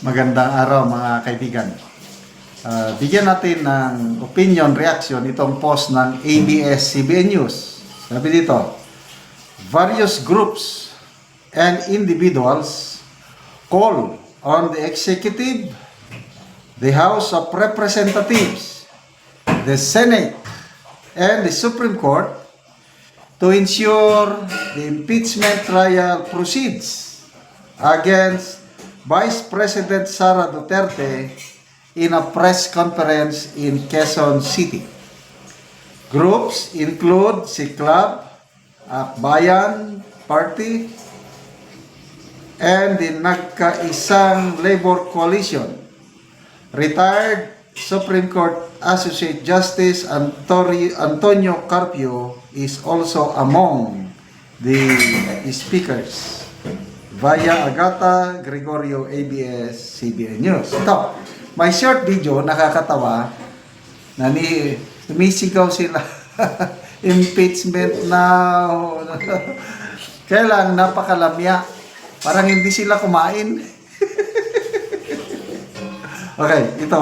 Magandang araw mga kaibigan. Bigyan natin ng opinion, reaction itong post ng ABS-CBN News. Sabi dito, various groups and individuals call on the executive, the House of Representatives, the Senate, and the Supreme Court to ensure the impeachment trial proceeds against Vice President Sara Duterte in a press conference in Quezon City. Groups include Siklab, Akbayan Party, and the Nagkaisang Labor Coalition. Retired Supreme Court Associate Justice Antonio Carpio is also among the speakers via Agata Gregorio, ABS-CBN News. Ito, may short video, nakakatawa, na sumisigaw sila, impeachment now. Kailang napakalamya. Parang hindi sila kumain. Okay, ito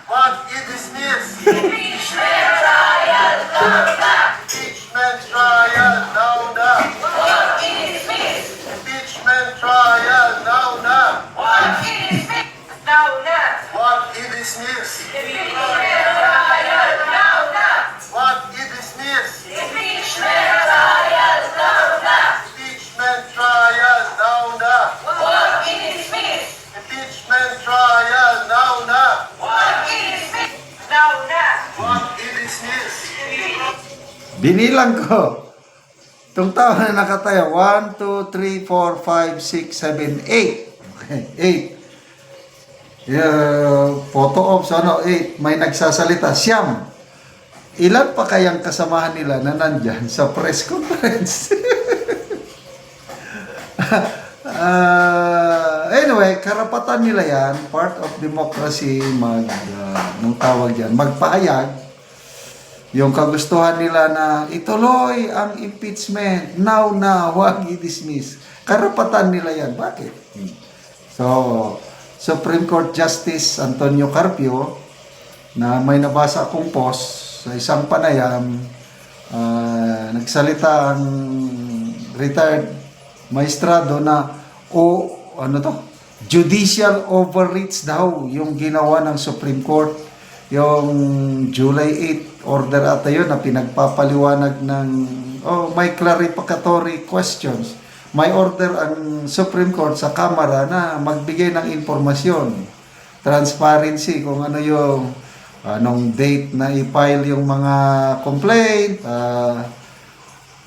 What is dismissed? Impeachment trial now na. Impeachment trial now na. What is dismissed? Impeachment trial now na. What is dismissed? Now na. What is dismissed? Impeachment trial now na. What is dismissed? Impeachment trial now na. Impeachment trial now na. What is dismissed? Impeachment trial now na. What is dismissed? Now na. What is dismissed? Binilang ko. Itong tao na nakatayo. 1, 2, 3, 4, 5, 6, 7, 8. Okay, 8. Photo ops, 8. May nagsasalita. Siyam. Ilan pa kayang kasamahan nila na nandyan sa press conference? Anyway, karapatan nila yan. Part of democracy, nung tawag yan, magpahayag yung kagustuhan nila na ituloy ang impeachment. Now na, huwag i-dismiss. Karapatan nila yan. Bakit? So, Supreme Court Justice Antonio Carpio, na may nabasa akong post sa isang panayam, nagsalita ang retired maestrado na judicial overreach daw yung ginawa ng Supreme Court. Yung July 8 order ata yun na pinagpapaliwanag ng may clarificatory questions. May order ang Supreme Court sa Kamara na magbigay ng informasyon, transparency kung ano yung anong date na i-file yung mga complaint,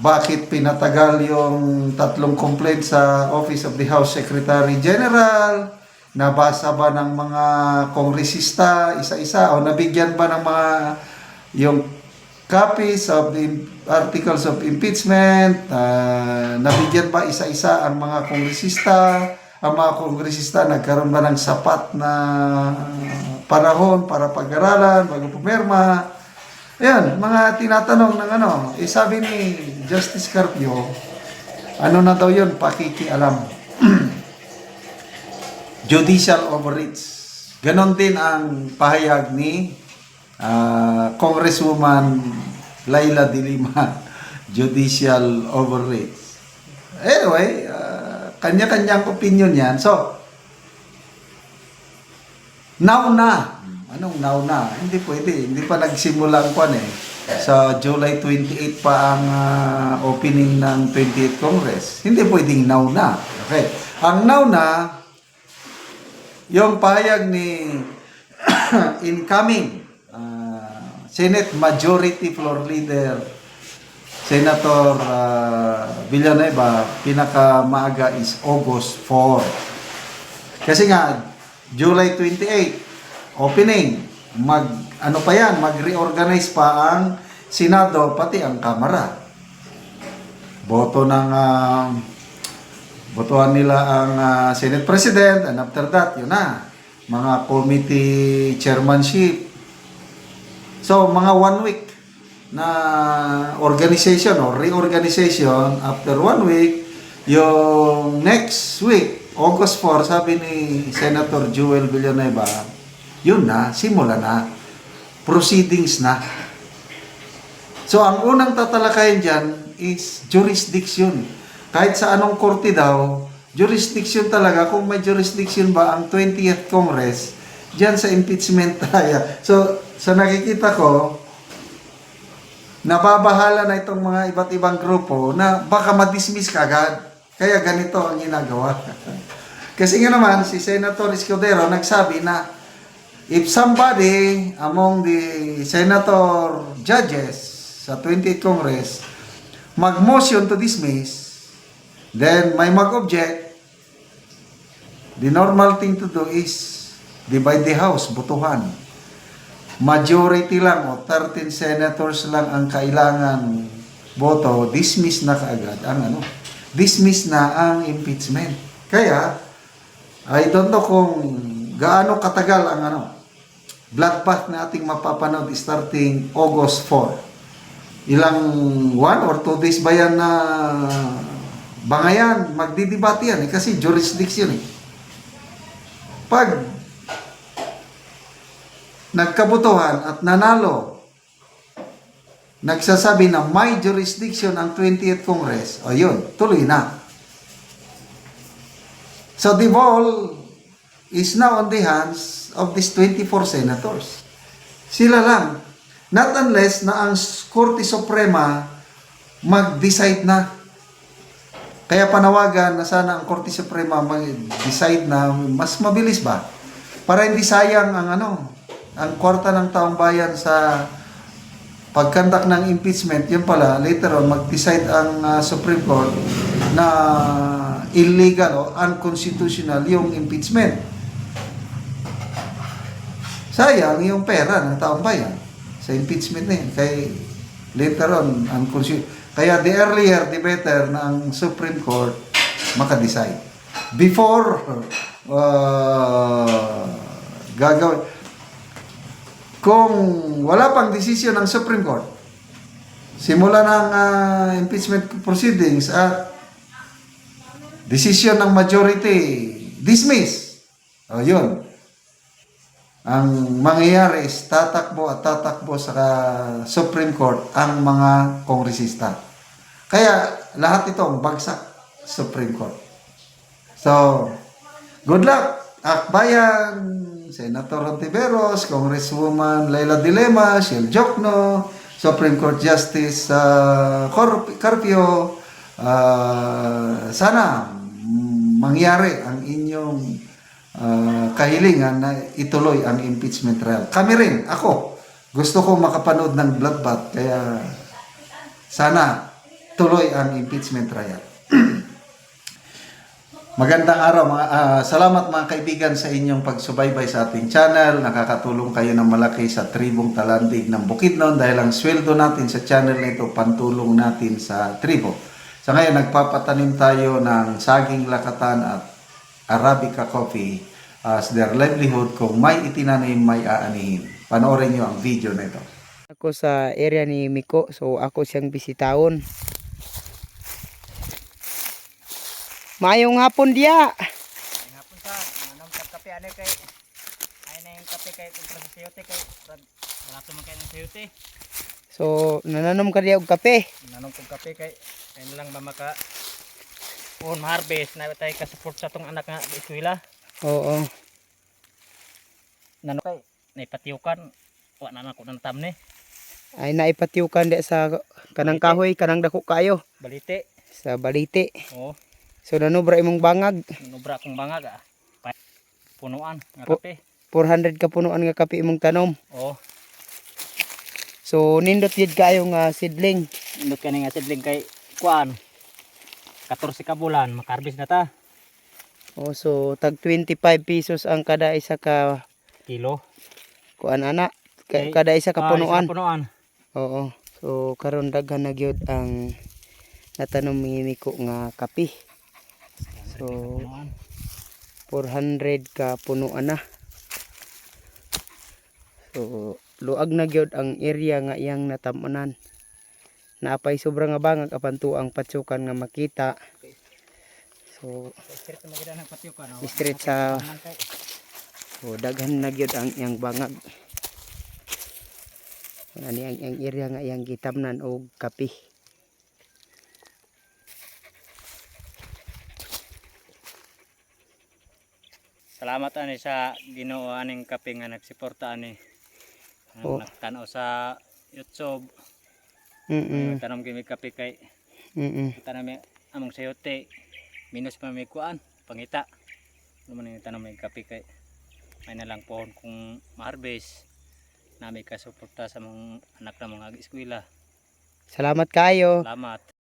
bakit pinatagal yung 3 complaint sa Office of the House Secretary General, nabasa ba ng mga kongresista isa-isa o nabigyan ba ng mga yung copies of the articles of impeachment, nabigyan ba isa-isa ang mga kongresista, nagkaroon ba ng sapat na panahon para pag-aralan bago pumirma. Ayan, mga tinatanong ng sabi ni Justice Carpio, ano na daw yun, pakikialam. Judicial overreach. Ganon din ang pahayag ni Congresswoman Laila de Lima. Judicial overreach. Anyway, kanya-kanyang opinion yan. So, now na. Anong now na? Hindi pwede. Hindi pa nagsimula ang kwan eh. Sa July 28 pa ang opening ng 28th Congress. Hindi pwedeng now na. Okay. Ang now na, yung pahayag ni incoming Senate Majority Floor Leader Senator Villanueva, pinakamaaga is August 4. Kasi nga, July 28, opening, mag-reorganize pa ang Senado, pati ang Kamara. Botohan nila ang Senate President, and after that, yun na, mga committee chairmanship. So, mga 1 week na organization or reorganization, after 1 week, Yung next week, August 4, sabi ni Senator Joel Villanueva, yun na, simula na. Proceedings na. So, ang unang tatalakayin dyan is jurisdiction. Kahit sa anong korte daw, jurisdiction talaga, kung may jurisdiction ba ang 20th Congress, dyan sa impeachment trial. So, sa nakikita ko, nababahala na itong mga iba't ibang grupo na baka madismiss kagad. Kaya ganito ang ginagawa. Kasi nga naman, si Senator Escudero nagsabi na if somebody among the senator judges sa 20th Congress mag-motion to dismiss, then may mag-object, the normal thing to do is divide the house, butuhan. Majority lang o 13 senators lang ang kailangan boto, dismiss na kaagad ang dismiss na ang impeachment. Kaya I don't know kung gaano katagal ang bloodbath na ating mapapanood starting August 4. Ilang 1 or 2 days ba yan na bangayan, magdidebate yan kasi jurisdiction Pag nagkabutuhan at nanalo, nagsasabi na may jurisdiction ang 20th Congress, o yun, tuloy na. So the ball is now on the hands of these 24 senators. Sila lang. Not unless na ang Korte Suprema mag-decide na. Kaya panawagan na sana ang Korte Suprema mag-decide na mas mabilis ba? Para hindi sayang ang kwarta ng taong bayan sa pagkandak ng impeachment. Yun pala, later on, mag-decide ang Supreme Court na illegal o unconstitutional yung impeachment. Sayang yung pera ng taong bayan sa impeachment na yun. Kaya later on, kaya the earlier, the better na ang Supreme Court makadecide. Before gagawin. Kung wala pang desisyon ng Supreme Court, simula ng impeachment proceedings at desisyon ng majority, dismiss. O yun. Ang mangyayari is tatakbo sa Supreme Court ang mga kongresista. Kaya lahat itong bagsak Supreme Court. So, good luck, Akbayan, Senator Hontiveros, Congresswoman Leila Dilema, Shell Jokno, Supreme Court Justice Carpio. Sana mangyari ang inyong kahilingan na ituloy ang impeachment trial. Kami rin, ako, gusto ko makapanood ng bloodbath, kaya sana tuloy ang impeachment trial. Magandang araw, salamat mga kaibigan sa inyong pagsubaybay sa ating channel. Nakakatulong kayo ng malaki sa tribong Talandig ng Bukidnon dahil ang sweldo natin sa channel na ito, pantulong natin sa tribo. Sa ngayon, nagpapatanim tayo ng saging lakatan at Arabica coffee as their livelihood. Kung may itinanim, may aanihin. Panoorin nyo ang video na ito. Ako sa area ni Miko, so ako siyang bisitahon. Mayong hapon dia. Mayong hapon sa nanong kape ano kay ay na yung kape kay kontra sa sayote kay wala to man kay ng sayote. So nananom ka diya og kape. Nanong kog kape kay ayun lang ba maka on harvest na tay ka support sa tong anak nga eskwela. Oo. Nanong kay naipatiukan wa na nako nang tamne. Ay naipatiukan di sa kanang kahoy, kanang dako kayo Balite. sa balite. Oo. So nanubra imong bangag. Nubra kong bangag punuan nga Po- kape. 400 ka punuan nga kape imong tanom. Oo. So nindot yun kayo nga seedling. Indot kani nga sidling kay kuan 14 ka bulan makarbis na ta. Oh, so tag 25 pesos ang kada isa ka Kilo. kuan ana. Okay. Kada isa ka punuan. Isa ka punuan. Oo. So karon daghan na gyud ang natanom ni Miko nga kape. So Punuan. 400 ka punuan na. So luag na gyud ang area nga iyang natamunan. Naapay sobra nga bangag apan tuang patsukan nga makita. So Straight na maganda ng patio ka no. straight sa Taman kay. daghan na gyud ang iyang bangag. Ani ang area nga iyang gitamnan og kape. Salamat ani sa Ginoo aning kape nga nagsuporta ani. Oh. Nagtanaw sa YouTube. Tanom kami kape kay tanami among sayote. Minus pa may kuan, pangita. Ano man yung tanong may kape kay may nalang pohon kung ma-harvest. Na may kasuporta sa mga anak na mga eskwela. Salamat kayo. Salamat.